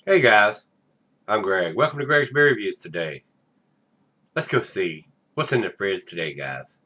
Hey guys, I'm Greg. Welcome to Gregsbeerreviews today. Let's go see what's in the fridge today, guys.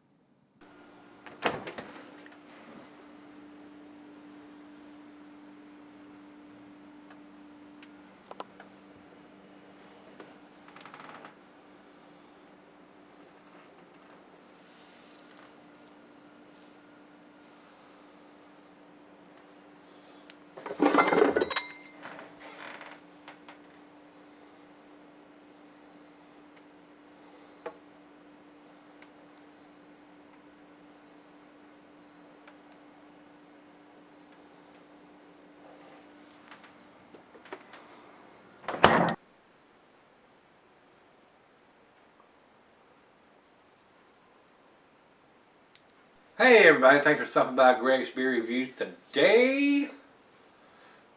Hey everybody, thanks for stopping by Gregsbeerreviews today.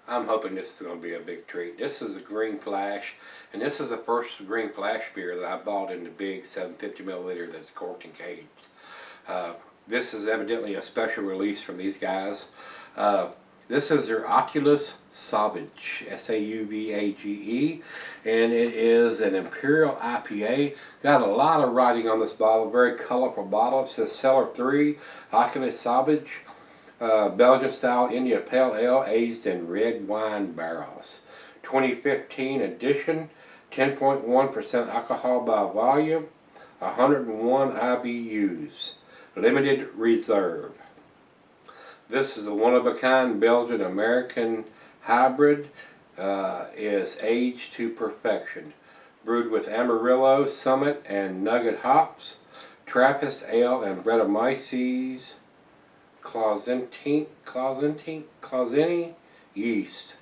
I'm hoping this is going to be a big treat. This is a Green Flash, and this is the first Green Flash beer that I bought in the big 750 milliliter that's corked and caged. This is evidently a special release from these guys. This is their Oculus Sauvage, S-A-U-V-A-G-E, and it is an Imperial IPA. Got a lot of writing on this bottle, very colorful bottle. It says Cellar 3, Oculus Sauvage, Belgian style India Pale Ale, aged in red wine barrels. 2015 edition, 10.1% alcohol by volume, 101 IBUs, limited reserve. This is a one-of-a-kind Belgian-American hybrid. Is aged to perfection. Brewed with Amarillo, Summit, and Nugget hops, Trappist Ale, and Brettanomyces clauseni yeast.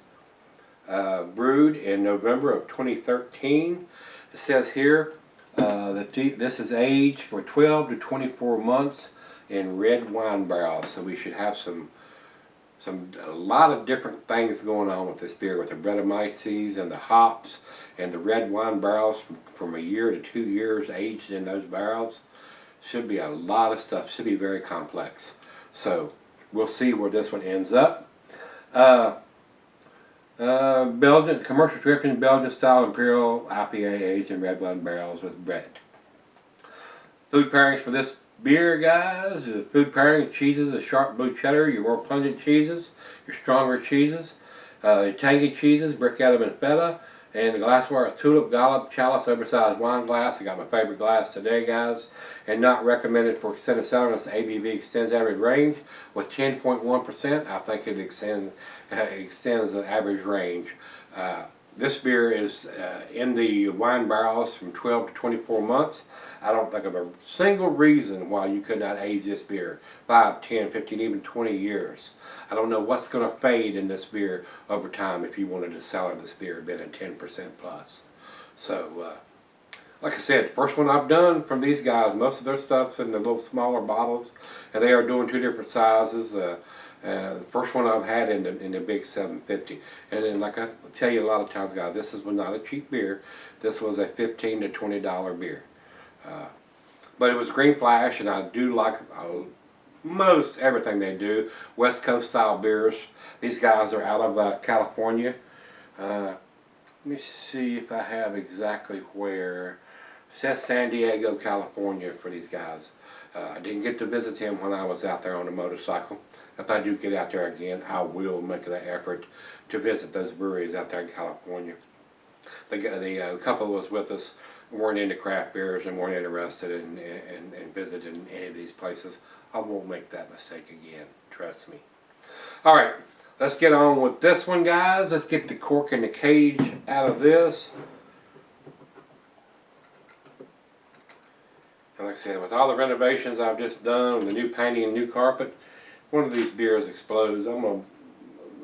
Brewed in November of 2013. It says here that this is aged for 12 to 24 months in red wine barrels, so we should have a lot of different things going on with this beer, with the Brettanomyces and the hops and the red wine barrels from a year to 2 years aged in those barrels. Should be a lot of stuff. Should be very complex. So we'll see where this one ends up. Belgian commercial dripping Belgian style Imperial IPA aged in red wine barrels with Brett. Food pairings for this beer, guys. The food pairing: cheeses, a sharp blue cheddar, your more pungent cheeses, your stronger cheeses, your tangy cheeses, brick Adam and feta, and the glassware is tulip, gallop, chalice, oversized wine glass. I got my favorite glass today, guys, and not recommended for extended sourness. ABV extends average range with 10.1%. I think it extends the average range. This beer is in the wine barrels from 12 to 24 months. I don't think of a single reason why you could not age this beer 5, 10, 15, even 20 years. I don't know what's going to fade in this beer over time if you wanted to sell this beer been at 10% plus. So, like I said, the first one I've done from these guys, most of their stuff's in the little smaller bottles, and they are doing 2 different sizes. The first one I've had in the big 750, and then like I tell you a lot of times, guys, this was not a cheap beer. This was a $15 to $20 beer. But it was Green Flash, and I do like most everything they do. West Coast style beers. These guys are out of California. Let me see if I have exactly where. It says San Diego, California for these guys. I didn't get to visit him when I was out there on a motorcycle. If I do get out there again, I will make the effort to visit those breweries out there in California. The couple who was with us weren't into craft beers and weren't interested in visiting any of these places. I won't make that mistake again, trust me. Alright, let's get on with this one, guys. Let's get the cork and the cage out of this. And like I said, with all the renovations I've just done, the new painting and new carpet, one of these beers explodes.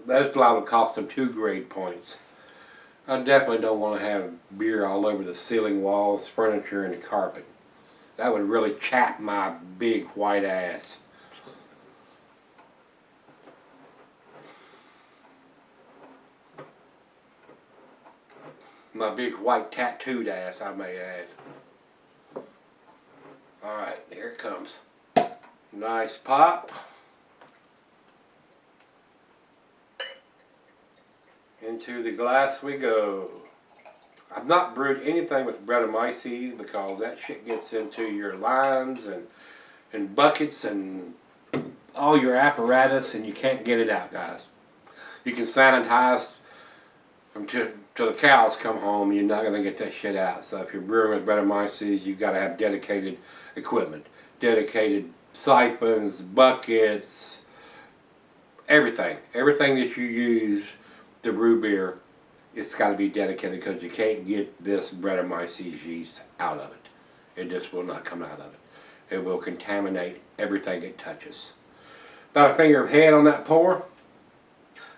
That's liable to cost them 2 grade points. I definitely don't want to have beer all over the ceiling, walls, furniture, and the carpet. That would really chap my big white ass. My big white tattooed ass, I may add. Alright, here it comes. Nice pop. Into the glass we go. I've not brewed anything with Brettanomyces because that shit gets into your lines and buckets and all your apparatus, and you can't get it out, guys. You can sanitize till the cows come home. You're not going to get that shit out. So if you're brewing with Brettanomyces, you've got to have dedicated equipment, dedicated siphons, buckets, everything that you use to brew beer. It's got to be dedicated because you can't get this Brettanomyces yeast out of it. It just will not come out of it. It will contaminate everything it touches. About a finger of head on that pour.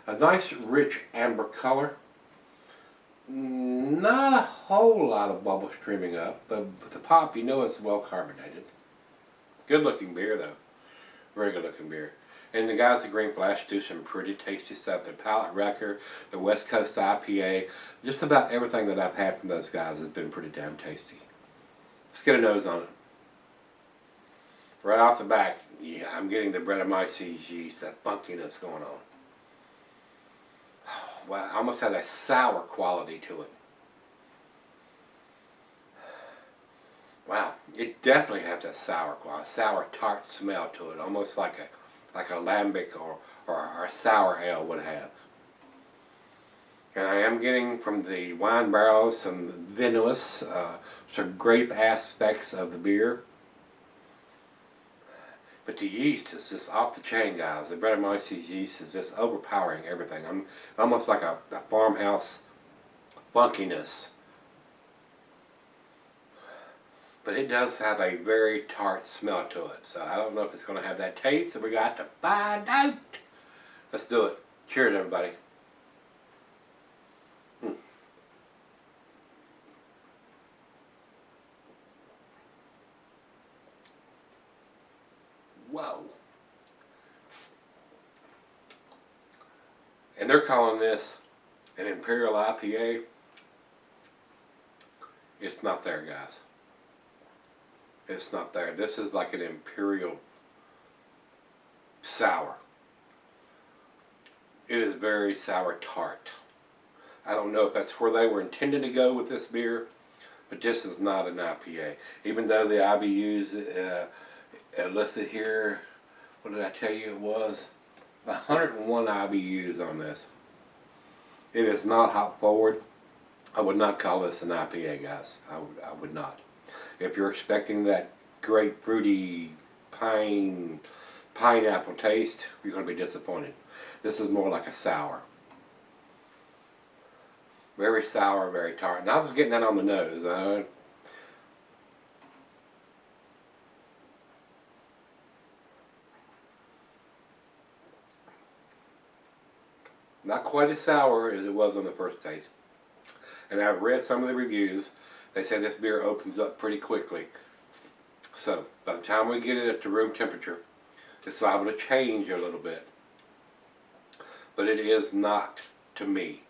A nice rich amber color. Not a whole lot of bubble streaming up, but the pop, you know, it's well carbonated. Good looking beer though. Very good looking beer. And the guys at Green Flash do some pretty tasty stuff. The Palate Wrecker, the West Coast IPA, just about everything that I've had from those guys has been pretty damn tasty. Let's get a nose on it. Right off the back, yeah, I'm getting the Brettanomyces yeast, that funkiness going on. Oh, wow, almost has a sour quality to it. Wow, it definitely has a sour quality, sour tart smell to it, almost like a lambic or a sour ale would have. And I am getting from the wine barrels some vinous, some grape aspects of the beer. But the yeast is just off the chain, guys. The Brettanomyces yeast is just overpowering everything. I'm almost like a farmhouse funkiness. But it does have a very tart smell to it. So I don't know if it's going to have that taste, so we got to find out. Let's do it. Cheers, everybody. Whoa. And they're calling this an Imperial IPA. It's not there, guys. It's not there. This is like an Imperial sour. It is very sour tart. I don't know if that's where they were intending to go with this beer, but this is not an IPA. Even though the IBUs listed here, what did I tell you it was? 101 IBUs on this. It is not hop forward. I would not call this an IPA, guys. I would not. If you're expecting that grapefruity pineapple taste, you're going to be disappointed. This is more like a sour. Very sour, very tart. And I was getting that on the nose. Not quite as sour as it was on the first taste. And I've read some of the reviews. They say this beer opens up pretty quickly. So by the time we get it at the room temperature, it's liable to change a little bit. But it is not, to me,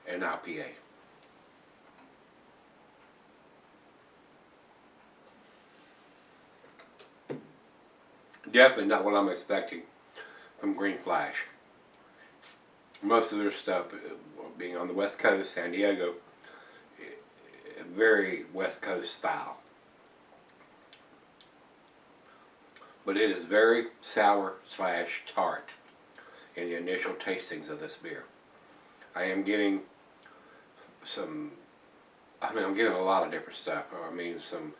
an IPA. Definitely not what I'm expecting from Green Flash. Most of their stuff, being on the West Coast, San Diego, very West Coast style. But it is very sour / tart in the initial tastings of this beer. I am getting I'm getting a lot of different stuff. I mean, some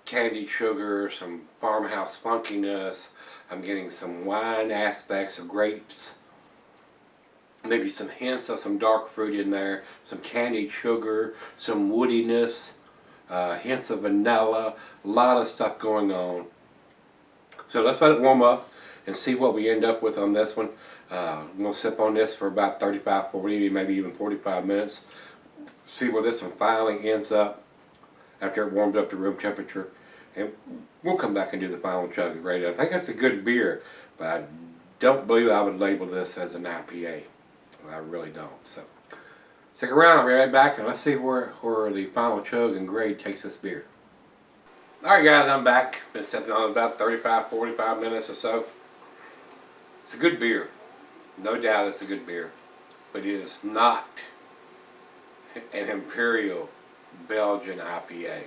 candied sugar, some farmhouse funkiness. I'm getting some wine aspects of grapes. Maybe some hints of some dark fruit in there, some candied sugar, some woodiness, hints of vanilla, a lot of stuff going on. So let's let it warm up and see what we end up with on this one. I'm going to sip on this for about 35, 40, maybe even 45 minutes. See where this one finally ends up after it warms up to room temperature. And we'll come back and do the final chug and grade it. I think it's a good beer, but I don't believe I would label this as an IPA. I really don't. So stick around, I'll be right back, and let's see where the final chug and grade takes this beer. Alright guys, I'm back. Been sipping on about 35, 45 minutes or so. It's a good beer. No doubt it's a good beer. but it is not an Imperial Belgian IPA.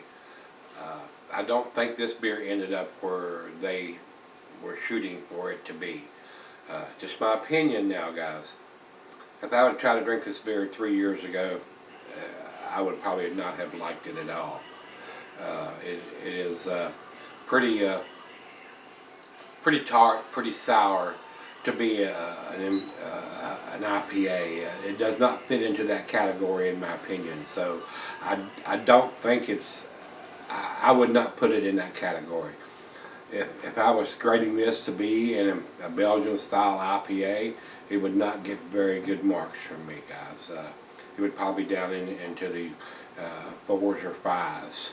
I don't think this beer ended up where they were shooting for it to be. Just my opinion now, guys. If I would try to drink this beer 3 years ago, I would probably not have liked it at all. It is pretty tart, pretty sour to be an IPA. It does not fit into that category in my opinion. So I don't think it's, I would not put it in that category. If I was grading this to be in a Belgian style IPA, it would not get very good marks from me, guys. It would probably be down into the 4s or 5s.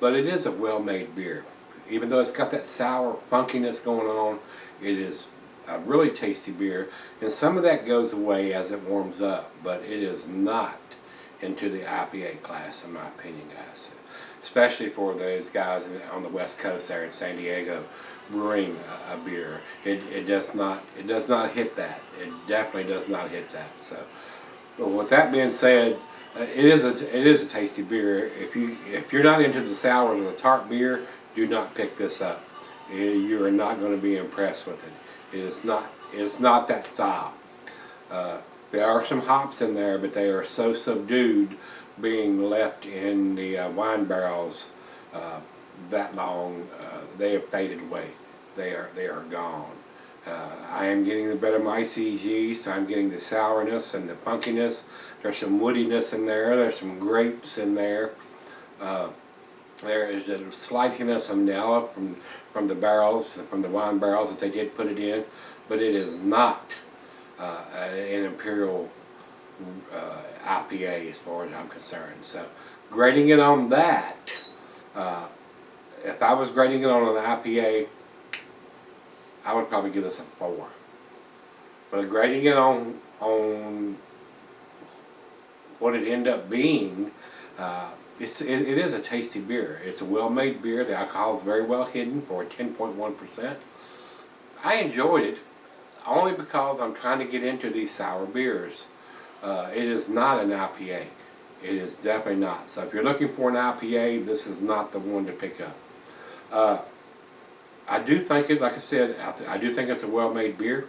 But it is a well-made beer. Even though it's got that sour funkiness going on, it is a really tasty beer. And some of that goes away as it warms up, but it is not into the IPA class in my opinion, guys. Especially for those guys on the West Coast there in San Diego brewing a beer. It does not hit that. It definitely does not hit that. So, but with that being said, it is a tasty beer. If you're not into the sour or the tart beer, do not pick this up. You are not going to be impressed with it. It is not that style. There are some hops in there, but they are so subdued, being left in the wine barrels that long. They have faded away. They are gone. I am getting the Brettanomyces yeast. I'm getting the sourness and the funkiness. There's some woodiness in there. There's some grapes in there. There is a slight hint of some vanilla from the barrels, from the wine barrels that they did put it in, but it is not an Imperial IPA as far as I'm concerned. So, grading it on that, if I was grading it on an IPA, I would probably give this a 4. But grading it on what it ended up being, it is a tasty beer. It's a well-made beer. The alcohol is very well hidden for 10.1%. I enjoyed it only because I'm trying to get into these sour beers. It is not an IPA. It is definitely not. So if you're looking for an IPA, this is not the one to pick up. I do think it, like I said, I do think it's a well-made beer.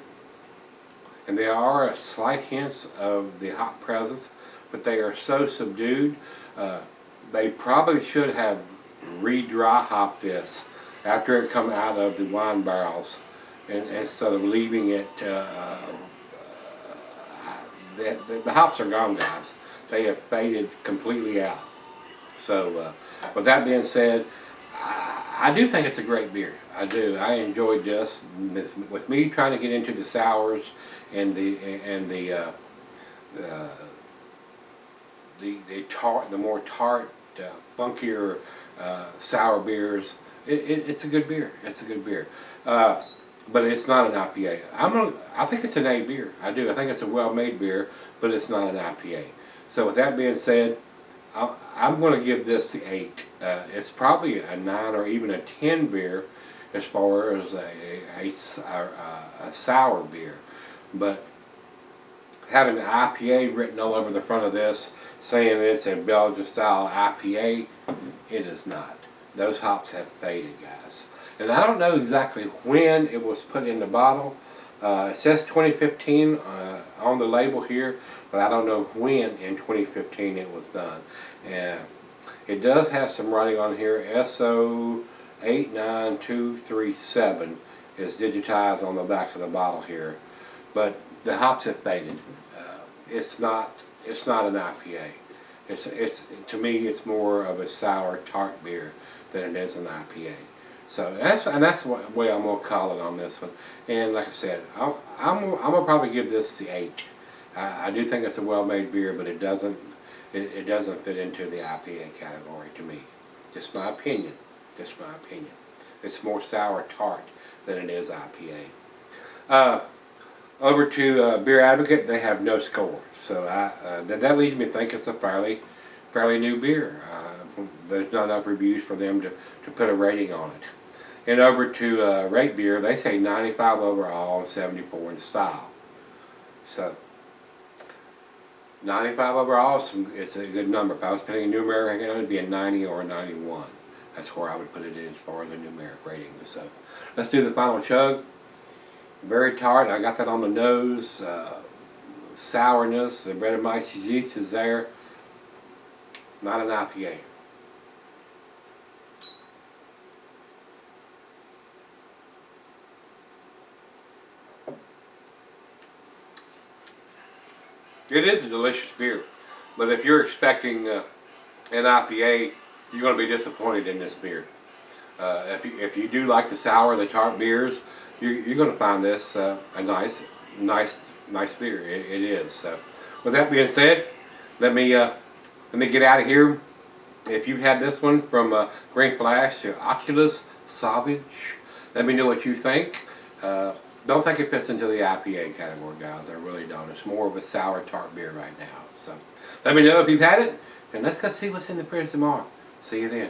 And there are a slight hints of the hop presence, but they are so subdued. They probably should have re-dry hopped this after it come out of the wine barrels, and instead of leaving it. The hops are gone, guys. They have faded completely out. So, with that being said, I do think it's a great beer. I do. I enjoyed this. With me trying to get into the sours and the more tart, funkier sour beers, it's a good beer. It's a good beer. But it's not an IPA. I think it's an A beer. I do. I think it's a well-made beer, but it's not an IPA. So with that being said, I'm going to give this the 8. It's probably a 9 or even a 10 beer as far as a sour beer. But having an IPA written all over the front of this, saying it's a Belgian style IPA, it is not. Those hops have faded, guys. And I don't know exactly when it was put in the bottle. It says 2015 on the label here, but I don't know when in 2015 it was done. And it does have some writing on here. SO89237 is digitized on the back of the bottle here, but the hops have faded. It's not an IPA. It's to me it's more of a sour tart beer than it is an IPA. So that's the way I'm gonna call it on this one. And like I said, I'm gonna probably give this the 8. I do think it's a well-made beer, but it doesn't fit into the IPA category to me. Just my opinion. Just my opinion. It's more sour tart than it is IPA. Over to Beer Advocate, they have no score. So that leads me to think it's a fairly new beer. There's not enough reviews for them to put a rating on it. And over to Rate Beer, they say 95 overall and 74 in style. So 95 overall, it's a good number. If I was putting a numeric rating on it, it'd be a 90 or a 91. That's where I would put it in as far as the numeric rating. So let's do the final chug. Very tart. I got that on the nose. Sourness. The Brettanomyces yeast is there. Not an IPA. It is a delicious beer, but if you're expecting an IPA, you're going to be disappointed in this beer. If you do like the sour, the tart beers, you're going to find this a nice beer. It is. So, with that being said, let me get out of here. If you've had this one from Green Flash, Oculus Sauvage, let me know what you think. Don't think it fits into the IPA category, guys. I really don't. It's more of a sour tart beer right now. So let me know if you've had it, and let's go see what's in the fridge tomorrow. See you then.